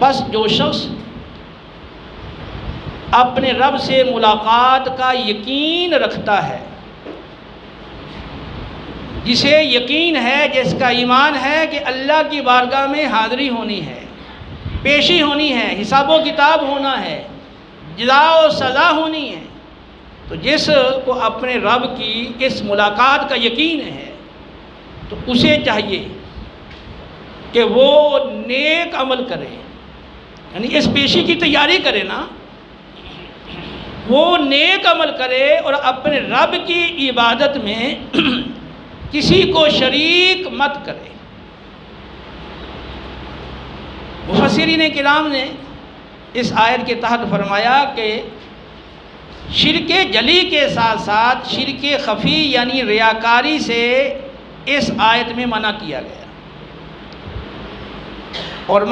بس جو شخص اپنے رب سے ملاقات کا یقین رکھتا ہے، جسے یقین ہے، جس کا ایمان ہے کہ اللہ کی بارگاہ میں حاضری ہونی ہے، پیشی ہونی ہے، حساب و کتاب ہونا ہے، جزا و سزا ہونی ہے، تو جس کو اپنے رب کی اس ملاقات کا یقین ہے تو اسے چاہیے کہ وہ نیک عمل کرے، یعنی اس پیشی کی تیاری کرے نا، وہ نیک عمل کرے اور اپنے رب کی عبادت میں کسی کو شریک مت کرے۔ مفسرین کرام نے اس آیت کے تحت فرمایا کہ شرک جلی کے ساتھ ساتھ شرک خفی یعنی ریاکاری سے اس آیت میں منع کیا گیا، اور